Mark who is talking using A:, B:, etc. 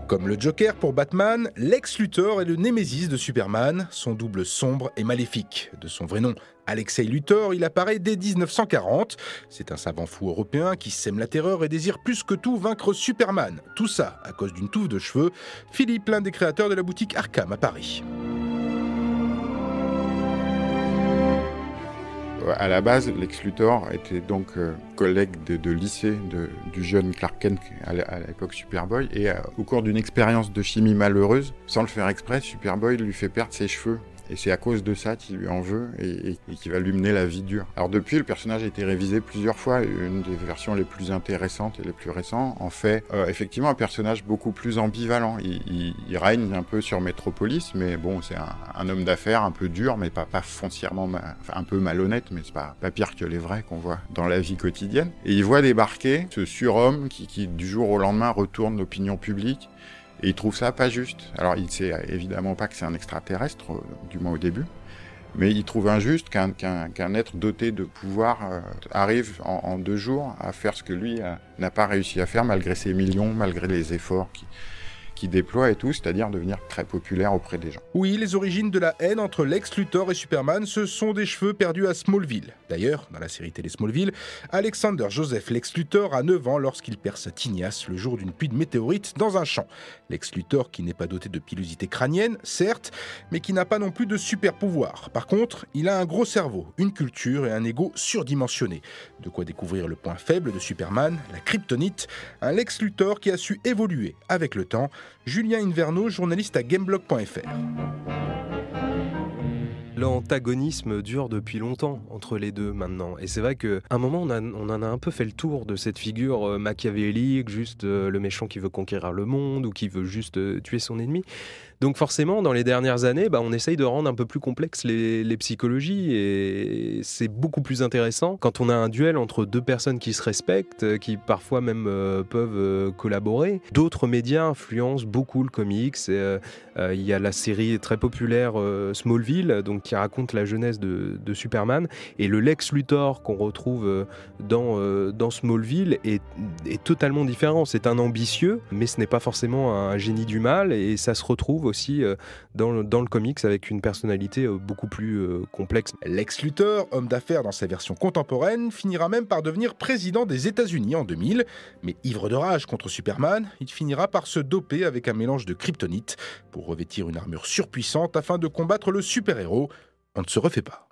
A: Comme le Joker pour Batman, Lex Luthor est le némésis de Superman, son double sombre et maléfique. De son vrai nom, Alexei Luthor, il apparaît dès 1940. C'est un savant fou européen qui sème la terreur et désire plus que tout vaincre Superman. Tout ça à cause d'une touffe de cheveux. Philippe, l'un des créateurs de la boutique Arkham à Paris.
B: À la base, Lex Luthor était donc collègue de lycée du jeune Clark Kent à l'époque Superboy. Et au cours d'une expérience de chimie malheureuse, sans le faire exprès, Superboy lui fait perdre ses cheveux. Et c'est à cause de ça qu'il lui en veut et qui va lui mener la vie dure. Alors depuis, le personnage a été révisé plusieurs fois. Une des versions les plus intéressantes et les plus récentes en fait effectivement un personnage beaucoup plus ambivalent. Il règne un peu sur Metropolis, mais bon, c'est un homme d'affaires un peu dur, mais pas foncièrement, un peu malhonnête, mais c'est pas pire que les vrais qu'on voit dans la vie quotidienne. Et il voit débarquer ce surhomme qui du jour au lendemain retourne l'opinion publique. Et il trouve ça pas juste. Alors il sait évidemment pas que c'est un extraterrestre, du moins au début, mais il trouve injuste qu'un être doté de pouvoir arrive en 2 jours à faire ce que lui n'a pas réussi à faire malgré ses millions, malgré les efforts qu'il déploie et tout, c'est-à-dire devenir très populaire auprès des gens.
A: Oui, les origines de la haine entre Lex Luthor et Superman, ce sont des cheveux perdus à Smallville. D'ailleurs, dans la série télé Smallville, Alexander Joseph Lex Luthor a 9 ans lorsqu'il perd sa tignasse le jour d'une pluie de météorites dans un champ. Lex Luthor qui n'est pas doté de pilosité crânienne, certes, mais qui n'a pas non plus de super pouvoir. Par contre, il a un gros cerveau, une culture et un ego surdimensionné. De quoi découvrir le point faible de Superman, la kryptonite, un Lex Luthor qui a su évoluer avec le temps. Julien Inverno, journaliste à Gameblog.fr.
C: L'antagonisme dure depuis longtemps entre les deux maintenant. Et c'est vrai qu'à un moment, on en a un peu fait le tour de cette figure machiavélique, juste le méchant qui veut conquérir le monde ou qui veut juste tuer son ennemi. Donc forcément, dans les dernières années, on essaye de rendre un peu plus complexes les psychologies et c'est beaucoup plus intéressant quand on a un duel entre 2 personnes qui se respectent, qui parfois même peuvent collaborer. D'autres médias influencent beaucoup le comics. Il y a la série très populaire Smallville, donc qui raconte la jeunesse de Superman, et le Lex Luthor qu'on retrouve dans Smallville est totalement différent. C'est un ambitieux, mais ce n'est pas forcément un génie du mal, et ça se retrouve aussi dans le comics avec une personnalité beaucoup plus complexe.
A: Lex Luthor, homme d'affaires dans sa version contemporaine, finira même par devenir président des États-Unis en 2000. Mais ivre de rage contre Superman, il finira par se doper avec un mélange de kryptonite pour revêtir une armure surpuissante afin de combattre le super-héros. On ne se refait pas.